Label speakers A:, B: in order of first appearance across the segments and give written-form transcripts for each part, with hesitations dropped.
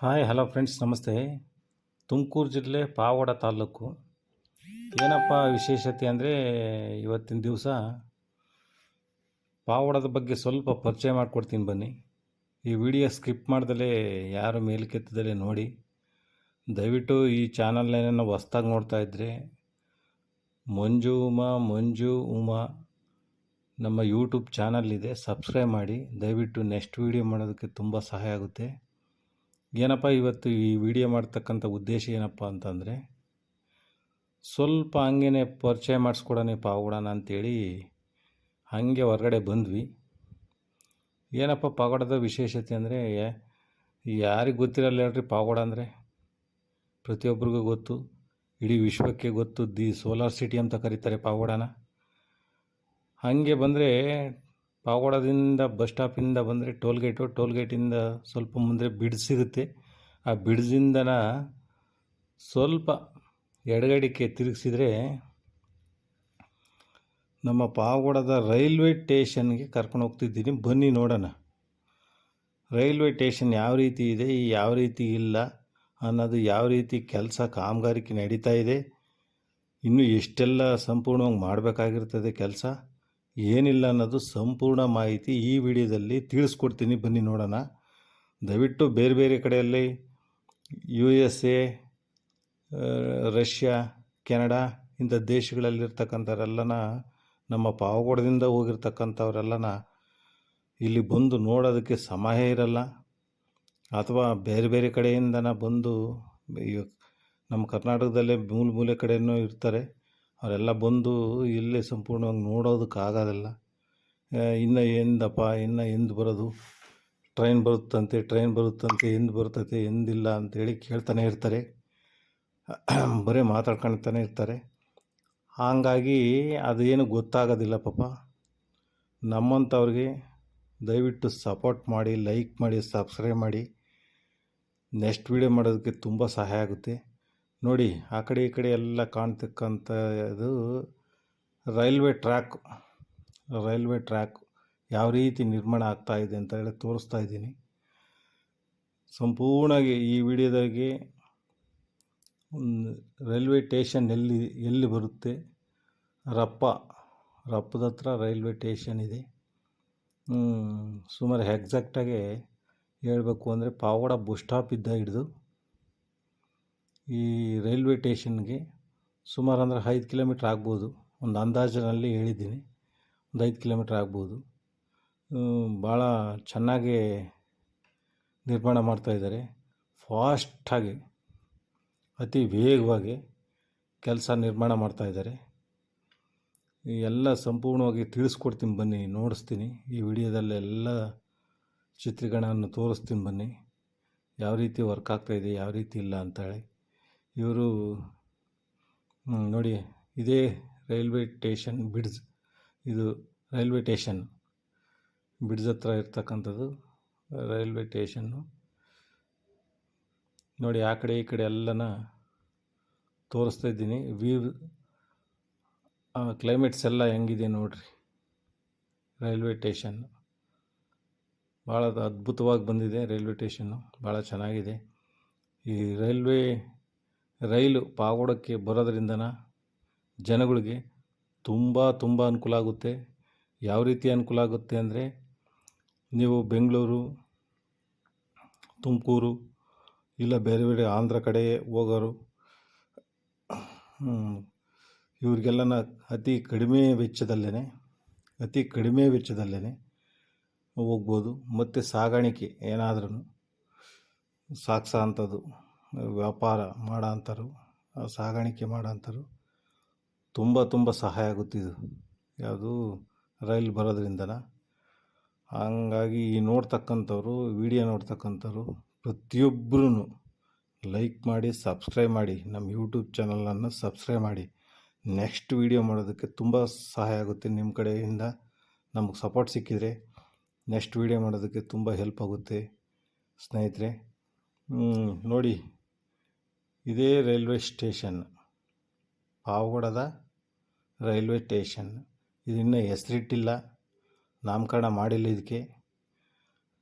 A: Hi hello friends, ನಮಸ್ತೆ. ತುಮಕೂರು ಜಿಲ್ಲೆ ಪಾವಗಡ ತಾಲೂಕು. ಏನಪ್ಪ ವಿಶೇಷತೆ ಅಂದರೆ, ಇವತ್ತಿನ ದಿವಸ ಪಾವಗಡದ ಬಗ್ಗೆ ಸ್ವಲ್ಪ ಪರಿಚಯ ಮಾಡಿಕೊಡ್ತೀನಿ ಬನ್ನಿ. ಈ ವಿಡಿಯೋ ಸ್ಕಿಪ್ ಮಾಡ್ದಲೇ ಯಾರು ಮೇಲಕ್ಕೆತ್ತದಲೇ ನೋಡಿ. ದಯವಿಟ್ಟು ಈ ಚಾನಲ್ನೇನೋ ಹೊಸ್ದಾಗಿ ನೋಡ್ತಾ ಇದ್ದರೆ ಮಂಜು ಉಮಾ ನಮ್ಮ ಯೂಟ್ಯೂಬ್ ಚಾನಲ್ ಇದೆ, ಸಬ್ಸ್ಕ್ರೈಬ್ ಮಾಡಿ. ದಯವಿಟ್ಟು ನೆಕ್ಸ್ಟ್ ವಿಡಿಯೋ ಮಾಡೋದಕ್ಕೆ ತುಂಬ ಸಹಾಯ ಆಗುತ್ತೆ. ಏನಪ್ಪ ಇವತ್ತು ಈ ವಿಡಿಯೋ ಮಾಡ್ತಕ್ಕಂಥ ಉದ್ದೇಶ ಏನಪ್ಪ ಅಂತಂದರೆ, ಸ್ವಲ್ಪ ಹಂಗೇ ಪರಿಚಯ ಮಾಡಿಸ್ಕೊಡೋಣ ಪಾವಗಡನ ಅಂಥೇಳಿ ಹಾಗೆ ಹೊರಗಡೆ ಬಂದ್ವಿ. ಏನಪ್ಪ ಪಾವಗಡದ ವಿಶೇಷತೆ ಅಂದರೆ, ಯಾರಿಗೆ ಗೊತ್ತಿರಲ್ಲ ಹೇಳ್ರಿ, ಪಾವಗಡ ಅಂದರೆ ಪ್ರತಿಯೊಬ್ಬರಿಗೂ ಗೊತ್ತು, ಇಡೀ ವಿಶ್ವಕ್ಕೆ ಗೊತ್ತು. ದಿ ಸೋಲಾರ್ ಸಿಟಿ ಅಂತ ಕರೀತಾರೆ ಪಾವಗಡನ. ಹಾಗೆ ಬಂದರೆ ಪಾವಗಡದಿಂದ ಬಸ್ ಸ್ಟಾಪಿಂದ ಬಂದರೆ ಟೋಲ್ಗೇಟಿಂದ ಸ್ವಲ್ಪ ಮುಂದೆ ಬಿಡ್ಸ್ ಸಿಗುತ್ತೆ. ಆ ಬಿಡ್ಸಿಂದನ ಸ್ವಲ್ಪ ಎಡಗಡೆಗೆ ತಿರುಗಿಸಿದರೆ ನಮ್ಮ ಪಾವಗಡದ ರೈಲ್ವೆ ಸ್ಟೇಷನ್ಗೆ ಕರ್ಕೊಂಡು ಹೋಗ್ತಿದ್ದೀನಿ. ಬನ್ನಿ ನೋಡೋಣ ರೈಲ್ವೆ ಸ್ಟೇಷನ್ ಯಾವ ರೀತಿ ಇದೆ, ಯಾವ ರೀತಿ ಇಲ್ಲ ಅನ್ನೋದು, ಯಾವ ರೀತಿ ಕೆಲಸ ಕಾಮಗಾರಿಕೆ ನಡೀತಾ ಇದೆ, ಇನ್ನೂ ಎಷ್ಟೆಲ್ಲ ಸಂಪೂರ್ಣವಾಗಿ ಮಾಡಬೇಕಾಗಿರ್ತದೆ ಕೆಲಸ, ಏನಿಲ್ಲ ಅನ್ನೋದು ಸಂಪೂರ್ಣ ಮಾಹಿತಿ ಈ ವಿಡಿಯೋದಲ್ಲಿ ತಿಳಿಸ್ಕೊಡ್ತೀನಿ. ಬನ್ನಿ ನೋಡೋಣ. ದಯವಿಟ್ಟು ಬೇರೆ ಬೇರೆ ಕಡೆಯಲ್ಲಿ USA, ರಷ್ಯಾ, ಕೆನಡಾ ಇಂಥ ದೇಶಗಳಲ್ಲಿರ್ತಕ್ಕಂಥವರೆಲ್ಲನ, ನಮ್ಮ ಪಾವಗಡದಿಂದ ಹೋಗಿರ್ತಕ್ಕಂಥವರೆಲ್ಲನ ಇಲ್ಲಿ ಬಂದು ನೋಡೋದಕ್ಕೆ ಸಮಯ ಇರಲ್ಲ, ಅಥವಾ ಬೇರೆ ಬೇರೆ ಕಡೆಯಿಂದನ ಬಂದು ನಮ್ಮ ಕರ್ನಾಟಕದಲ್ಲೇ ಮೂಲೆ ಕಡೆಯೂ ಇರ್ತಾರೆ. ಅವರೆಲ್ಲ ಬಂದು ಇಲ್ಲೇ ಸಂಪೂರ್ಣವಾಗಿ ನೋಡೋದಕ್ಕಾಗೋದಿಲ್ಲ. ಇನ್ನು ಎಂದು ಬರೋದು, ಟ್ರೈನ್ ಬರುತ್ತಂತೆ, ಎಂದು ಬರ್ತೈತೆ, ಎಂದಿಲ್ಲ ಅಂಥೇಳಿ ಕೇಳ್ತಾನೆ ಇರ್ತಾರೆ, ಬರೀ ಮಾತಾಡ್ಕೊಳ್ತಾನೆ ಇರ್ತಾರೆ. ಹಾಗಾಗಿ ಅದೇನು ಗೊತ್ತಾಗೋದಿಲ್ಲ ಪಾಪ. ನಮ್ಮಂಥವ್ರಿಗೆ ದಯವಿಟ್ಟು ಸಪೋರ್ಟ್ ಮಾಡಿ, ಲೈಕ್ ಮಾಡಿ, ಸಬ್ಸ್ಕ್ರೈಬ್ ಮಾಡಿ. ನೆಕ್ಸ್ಟ್ ವಿಡಿಯೋ ಮಾಡೋದಕ್ಕೆ ತುಂಬ ಸಹಾಯ ಆಗುತ್ತೆ. ನೋಡಿ, ಆ ಕಡೆ ಈ ಕಡೆ ಎಲ್ಲ ಕಾಣ್ತಕ್ಕಂಥ ಇದು ರೈಲ್ವೆ ಟ್ರ್ಯಾಕ್ ಯಾವ ರೀತಿ ನಿರ್ಮಾಣ ಆಗ್ತಾಯಿದೆ ಅಂತ ಹೇಳಿ ತೋರಿಸ್ತಾ ಇದ್ದೀನಿ ಸಂಪೂರ್ಣವಾಗಿ ಈ ವಿಡಿಯೋದಾಗೆ. ರೈಲ್ವೆ ಸ್ಟೇಷನ್ ಎಲ್ಲಿ ಬರುತ್ತೆ, ರಪ್ಪದ ಹತ್ರ ರೈಲ್ವೆ ಸ್ಟೇಷನ್ ಇದೆ. ಸುಮಾರು ಎಕ್ಸಾಕ್ಟಾಗಿ ಹೇಳಬೇಕು ಅಂದರೆ ಪಾವಗಡ ಬಸ್ ಸ್ಟಾಪಿಂದ ಹಿಡಿದು ಈ ರೈಲ್ವೆ ಸ್ಟೇಷನ್ಗೆ ಸುಮಾರು ಅಂದರೆ 5 ಕಿಲೋಮೀಟ್ರ್ ಆಗ್ಬೋದು. ಒಂದು ಅಂದಾಜಿನಲ್ಲಿ ಹೇಳಿದ್ದೀನಿ, ಒಂದು 5 ಕಿಲೋಮೀಟ್ರ್ ಆಗ್ಬೋದು. ಭಾಳ ಚೆನ್ನಾಗಿ ನಿರ್ಮಾಣ ಮಾಡ್ತಾಯಿದ್ದಾರೆ. ಫಾಸ್ಟಾಗಿ, ಅತಿ ವೇಗವಾಗಿ ಕೆಲಸ ನಿರ್ಮಾಣ ಮಾಡ್ತಾಯಿದ್ದಾರೆ. ಎಲ್ಲ ಸಂಪೂರ್ಣವಾಗಿ ತಿಳಿಸ್ಕೊಡ್ತೀನಿ ಬನ್ನಿ, ನೋಡಿಸ್ತೀನಿ. ಈ ವಿಡಿಯೋದಲ್ಲೆಲ್ಲ ಚಿತ್ರೀಕರಣವನ್ನು ತೋರಿಸ್ತೀನಿ ಬನ್ನಿ, ಯಾವ ರೀತಿ ವರ್ಕ್ ಆಗ್ತಾಯಿದೆ, ಯಾವ ರೀತಿ ಇಲ್ಲ ಅಂತೇಳಿ. ಇವರು ನೋಡಿ, ಇದೇ ರೈಲ್ವೆ ಸ್ಟೇಷನ್ ಬಿಡ್ಸ್. ಇದು ರೈಲ್ವೆ ಸ್ಟೇಷನ್ ಬಿಡ್ಸ್ ಹತ್ರ ಇರ್ತಕ್ಕಂಥದ್ದು ರೈಲ್ವೆ ಸ್ಟೇಷನ್ನು. ನೋಡಿ, ಆ ಕಡೆ ಈ ಕಡೆ ಎಲ್ಲನ ತೋರಿಸ್ತಾ ಇದ್ದೀನಿ. ಕ್ಲೈಮೇಟ್ಸ್ ಎಲ್ಲ ಹೆಂಗಿದೆ ನೋಡ್ರಿ. ರೈಲ್ವೆ ಸ್ಟೇಷನ್ ಭಾಳ ಅದ್ಭುತವಾಗಿ ಬಂದಿದೆ. ರೈಲ್ವೆ ಸ್ಟೇಷನ್ನು ಭಾಳ ಚೆನ್ನಾಗಿದೆ. ಈ ರೈಲು ಪಾವಗಡಕ್ಕೆ ಬರೋದ್ರಿಂದನ ಜನಗಳಿಗೆ ತುಂಬ ಅನುಕೂಲ ಆಗುತ್ತೆ. ಯಾವ ರೀತಿ ಅನುಕೂಲ ಆಗುತ್ತೆ ಅಂದರೆ, ನೀವು ಬೆಂಗಳೂರು, ತುಮಕೂರು ಇಲ್ಲ ಬೇರೆ ಬೇರೆ ಆಂಧ್ರ ಕಡೆ ಹೋಗೋರು, ಇವ್ರಿಗೆಲ್ಲನ ಅತಿ ಕಡಿಮೆ ವೆಚ್ಚದಲ್ಲೇ ಹೋಗ್ಬೋದು. ಮತ್ತು ಸಾಗಾಣಿಕೆ ಏನಾದ್ರೂ ಅಂಥದ್ದು ವ್ಯಾಪಾರ ಮಾಡೋ ಅಂಥವ್ರು, ಸಾಗಾಣಿಕೆ ಮಾಡೋ ಅಂಥವ್ರು ತುಂಬ ಸಹಾಯ ಆಗುತ್ತಿದ್ದು ಯಾವುದು ರೈಲು ಬರೋದ್ರಿಂದನ. ಹಾಗಾಗಿ ನೋಡ್ತಕ್ಕಂಥವ್ರು, ವಿಡಿಯೋ ನೋಡ್ತಕ್ಕಂಥವ್ರು ಪ್ರತಿಯೊಬ್ಬರೂ ಲೈಕ್ ಮಾಡಿ, ಸಬ್ಸ್ಕ್ರೈಬ್ ಮಾಡಿ. ನಮ್ಮ ಯೂಟ್ಯೂಬ್ ಚಾನಲನ್ನು ಸಬ್ಸ್ಕ್ರೈಬ್ ಮಾಡಿ. ನೆಕ್ಸ್ಟ್ ವಿಡಿಯೋ ಮಾಡೋದಕ್ಕೆ ತುಂಬ ಸಹಾಯ ಆಗುತ್ತೆ. ನಿಮ್ಮ ಕಡೆಯಿಂದ ನಮಗೆ ಸಪೋರ್ಟ್ ಸಿಕ್ಕಿದರೆ ನೆಕ್ಸ್ಟ್ ವಿಡಿಯೋ ಮಾಡೋದಕ್ಕೆ ತುಂಬ ಹೆಲ್ಪ್ ಆಗುತ್ತೆ ಸ್ನೇಹಿತರೆ. ನೋಡಿ, ಇದೇ ರೈಲ್ವೆ ಸ್ಟೇಷನ್, ಪಾವಗಡದ ರೈಲ್ವೆ ಸ್ಟೇಷನ್. ಇದು ಇನ್ನೂ ಹೆಸರಿಟ್ಟಿಲ್ಲ, ನಾಮಕರಣ ಮಾಡಿಲ್ಲ. ಇದಕ್ಕೆ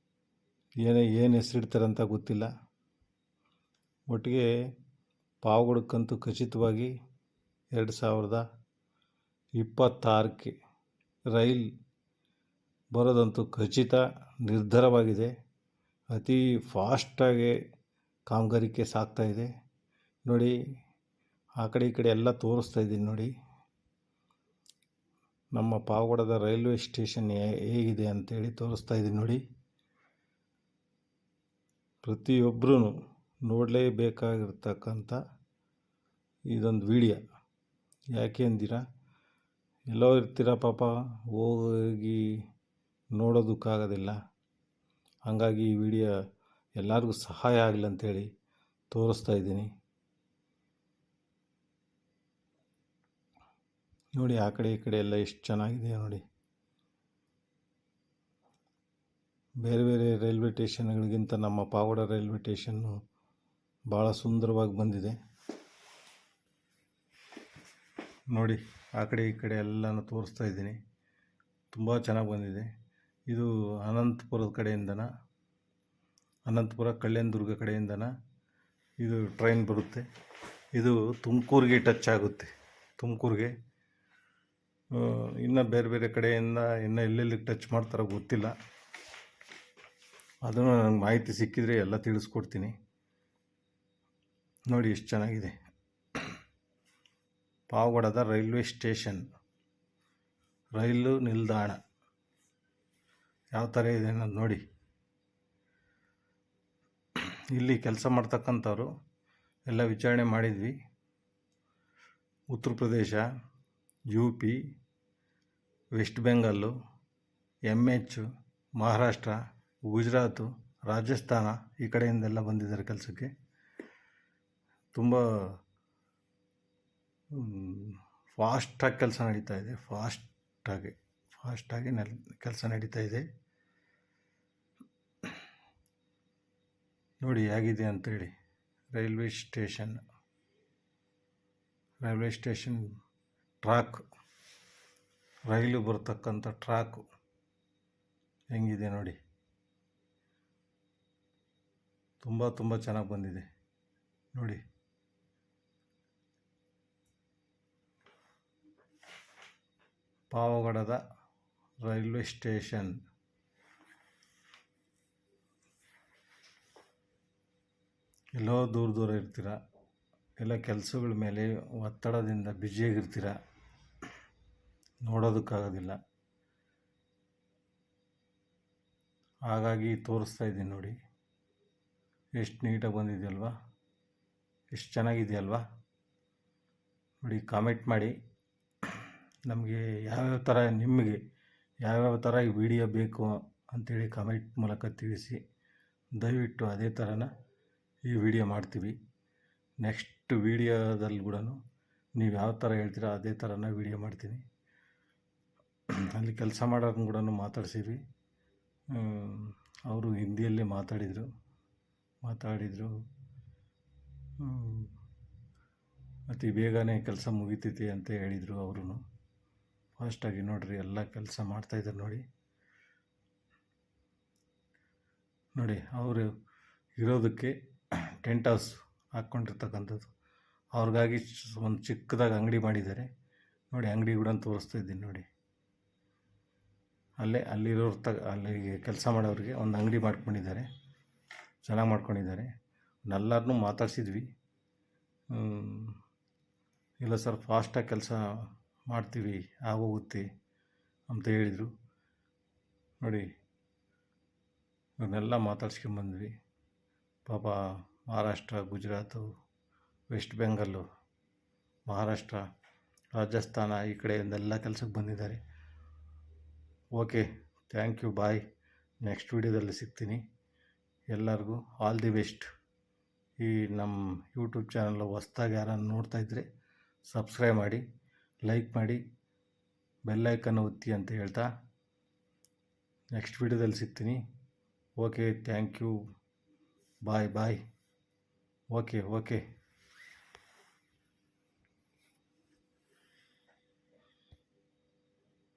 A: ಏನು ಹೆಸರಿಡ್ತಾರಂತ ಗೊತ್ತಿಲ್ಲ. ಒಟ್ಟಿಗೆ ಪಾವಗಡಕ್ಕಂತೂ ಖಚಿತವಾಗಿ 2026ಕ್ಕೆ ರೈಲ್ ಬರೋದಂತೂ ಖಚಿತ ನಿರ್ಧಾರವಾಗಿದೆ. ಅತಿ ಫಾಸ್ಟಾಗಿ ಕಾಮಗಾರಿಕೆ ಸಾಗ್ತಾಯಿದೆ ನೋಡಿ. ಆ ಕಡೆ ಈ ಕಡೆ ಎಲ್ಲ ತೋರಿಸ್ತಾ ಇದ್ದೀನಿ ನೋಡಿ. ನಮ್ಮ ಪಾವಗಡದ ರೈಲ್ವೆ ಸ್ಟೇಷನ್ ಹೇಗಿದೆ ಅಂತೇಳಿ ತೋರಿಸ್ತಾ ಇದ್ದೀನಿ ನೋಡಿ. ಪ್ರತಿಯೊಬ್ಬರೂ ನೋಡಲೇಬೇಕಾಗಿರ್ತಕ್ಕಂಥ ಇದೊಂದು ವಿಡಿಯೋ. ಯಾಕೆ ಅಂದಿರಾ, ಎಲ್ಲೋ ಇರ್ತೀರ ಪಾಪ, ಹೋಗಿ ನೋಡೋದಕ್ಕಾಗೋದಿಲ್ಲ. ಹಾಗಾಗಿ ಈ ವಿಡಿಯೋ ಎಲ್ಲರಿಗೂ ಸಹಾಯ ಆಗಲಿ ಅಂಥೇಳಿ ತೋರಿಸ್ತಾ ಇದ್ದೀನಿ ನೋಡಿ. ಆ ಕಡೆ ಈ ಕಡೆ ಎಲ್ಲ ಎಷ್ಟು ಚೆನ್ನಾಗಿದೆ ನೋಡಿ. ಬೇರೆ ಬೇರೆ ರೈಲ್ವೆ ಸ್ಟೇಷನ್ಗಳಿಗಿಂತ ನಮ್ಮ ಪಾವಗಡ ರೈಲ್ವೆ ಸ್ಟೇಷನ್ನು ಭಾಳ ಸುಂದರವಾಗಿ ಬಂದಿದೆ ನೋಡಿ. ಆ ಕಡೆ ಈ ಕಡೆ ಎಲ್ಲನೂ ತೋರಿಸ್ತಾ ಇದ್ದೀನಿ. ತುಂಬ ಚೆನ್ನಾಗಿ ಬಂದಿದೆ. ಇದು ಅನಂತಪುರದ ಕಡೆಯಿಂದನ, ಅನಂತಪುರ ಕಲ್ಯಾಣದುರ್ಗ ಕಡೆಯಿಂದನ ಇದು ಟ್ರೈನ್ ಬರುತ್ತೆ. ಇದು ತುಮಕೂರಿಗೆ ಟಚ್ ಆಗುತ್ತೆ. ತುಮಕೂರಿಗೆ ಇನ್ನು ಬೇರೆ ಬೇರೆ ಕಡೆಯಿಂದ ಇನ್ನು ಎಲ್ಲೆಲ್ಲಿ ಟಚ್ ಮಾಡ್ತಾರೋ ಗೊತ್ತಿಲ್ಲ. ಅದನ್ನು ನನಗೆ ಮಾಹಿತಿ ಸಿಕ್ಕಿದರೆ ಎಲ್ಲ ತಿಳಿಸ್ಕೊಡ್ತೀನಿ ನೋಡಿ. ಎಷ್ಟು ಚೆನ್ನಾಗಿದೆ ಪಾವಗಡದ ರೈಲ್ವೆ ಸ್ಟೇಷನ್, ರೈಲು ನಿಲ್ದಾಣ ಯಾವ ಥರ ಇದೆ ಅನ್ನೋದು ನೋಡಿ. ಇಲ್ಲಿ ಕೆಲಸ ಮಾಡ್ತಕ್ಕಂಥವ್ರು ಎಲ್ಲ ವಿಚಾರಣೆ ಮಾಡಿದ್ವಿ. Uttar Pradesh, UP, west Bengal, MH, Maharashtra, Gujarat, Rajasthan ಈ ಕಡೆಯಿಂದೆಲ್ಲ ಬಂದಿದ್ದಾರೆ ಕೆಲಸಕ್ಕೆ. ತುಂಬ ಫಾಸ್ಟಾಗಿ ಕೆಲಸ ನಡೀತಾ ಇದೆ. ಫಾಸ್ಟಾಗಿ ಕೆಲಸ ನಡೀತಾ ಇದೆ ನೋಡಿ ಹೇಗಿದೆ ಅಂತೇಳಿ. ರೈಲ್ವೆ ಸ್ಟೇಷನ್ ಟ್ರ್ಯಾಕ್, ರೈಲು ಬರ್ತಕ್ಕಂಥ ಟ್ರ್ಯಾಕು ಹೆಂಗಿದೆ ನೋಡಿ. ತುಂಬ ಚೆನ್ನಾಗಿ ಬಂದಿದೆ ನೋಡಿ. ಪಾವಗಡದ ರೈಲ್ವೆ ಸ್ಟೇಷನ್ ಎಲ್ಲೋ ದೂರ ಇರ್ತೀರ, ಎಲ್ಲ ಕೆಲಸಗಳ ಮೇಲೆ ಒತ್ತಡದಿಂದ ಬ್ಯುಸಿಯಾಗಿರ್ತೀರ, ನೋಡೋದಕ್ಕಾಗೋದಿಲ್ಲ. ಹಾಗಾಗಿ ತೋರಿಸ್ತಾ ಇದ್ದೀನಿ ನೋಡಿ. ಎಷ್ಟು ನೀಟಾಗಿ ಬಂದಿದೆಯಲ್ವಾ, ಎಷ್ಟು ಚೆನ್ನಾಗಿದೆಯಲ್ವಾ ನೋಡಿ. ಕಾಮೆಂಟ್ ಮಾಡಿ ನಮಗೆ ನಿಮಗೆ ಯಾವ್ಯಾವ ಥರ ಈ ವಿಡಿಯೋ ಬೇಕು ಅಂಥೇಳಿ ಕಾಮೆಂಟ್ ಮೂಲಕ ತಿಳಿಸಿ. ದಯವಿಟ್ಟು ಅದೇ ಥರನ ಈ ವಿಡಿಯೋ ಮಾಡ್ತೀವಿ. ನೆಕ್ಸ್ಟ್ ವಿಡಿಯೋದಲ್ಲಿ ಕೂಡ ನೀವು ಯಾವ ಥರ ಹೇಳ್ತೀರ ಅದೇ ಥರನ ವಿಡಿಯೋ ಮಾಡ್ತೀನಿ. ಅಲ್ಲಿ ಕೆಲಸ ಮಾಡೋರನ್ನ ಕೂಡ ಮಾತಾಡ್ಸಿದ್ವಿ. ಅವರು ಹಿಂದಿಯಲ್ಲೇ ಮಾತಾಡಿದರು. ಅತಿ ಬೇಗನೆ ಕೆಲಸ ಮುಗಿತೈತಿ ಅಂತ ಹೇಳಿದರು ಅವರು. ಫಾಸ್ಟಾಗಿ ನೋಡಿರಿ ಎಲ್ಲ ಕೆಲಸ ಮಾಡ್ತಾಯಿದ್ದಾರೆ ನೋಡಿ. ಅವರು ಇರೋದಕ್ಕೆ ಟೆಂಟ್ ಹೌಸ್ ಹಾಕ್ಕೊಂಡಿರ್ತಕ್ಕಂಥದ್ದು. ಅವ್ರಿಗಾಗಿ ಒಂದು ಚಿಕ್ಕದಾಗಿ ಅಂಗಡಿ ಮಾಡಿದ್ದಾರೆ ನೋಡಿ. ಅಂಗಡಿ ಕೂಡ ತೋರಿಸ್ತಾ ಇದ್ದೀನಿ ನೋಡಿ. ಅಲ್ಲಿಗೆ ಕೆಲಸ ಮಾಡೋರಿಗೆ ಒಂದು ಅಂಗಡಿ ಮಾಡ್ಕೊಂಡಿದ್ದಾರೆ. ಚೆನ್ನಾಗಿ ಮಾಡ್ಕೊಂಡಿದ್ದಾರೆ. ಎಲ್ಲರನ್ನೂ ಮಾತಾಡ್ಸಿದ್ವಿ. ಇಲ್ಲ ಸರ್, ಫಾಸ್ಟಾಗಿ ಕೆಲಸ ಮಾಡ್ತೀವಿ, ಆಗೋಗುತ್ತೆ ಅಂತ ಹೇಳಿದರು ನೋಡಿ. ಇವನ್ನೆಲ್ಲ ಮಾತಾಡ್ಸ್ಕೊಂಬಂದ್ವಿ. ಪಾಪ ಮಹಾರಾಷ್ಟ್ರ, ಗುಜರಾತು, ವೆಸ್ಟ್ ಬೆಂಗಾಲು, ಮಹಾರಾಷ್ಟ್ರ, ರಾಜಸ್ಥಾನ ಈ ಕಡೆಯಿಂದೆಲ್ಲ ಕೆಲಸಕ್ಕೆ ಬಂದಿದ್ದಾರೆ. Okay, thank you, bye. Next ವಿಡಿಯೋದಲ್ಲಿ ಸಿಗ್ತೀನಿ. ಎಲ್ಲರಿಗೂ ಆಲ್ ದಿ ಬೆಸ್ಟ್. ಈ ನಮ್ಮ ಯೂಟ್ಯೂಬ್ ಚಾನಲ್ ಹೊಸ್ದಾಗಿ ಯಾರನ್ನು ನೋಡ್ತಾಯಿದ್ರೆ ಸಬ್ಸ್ಕ್ರೈಬ್ ಮಾಡಿ, ಲೈಕ್ ಮಾಡಿ, ಬೆಲ್ಲೈಕನ್ನು ಒತ್ತಿ ಅಂತ ಹೇಳ್ತಾ ನೆಕ್ಸ್ಟ್ ವಿಡಿಯೋದಲ್ಲಿ ಸಿಗ್ತೀನಿ. Okay, thank you, bye. Okay.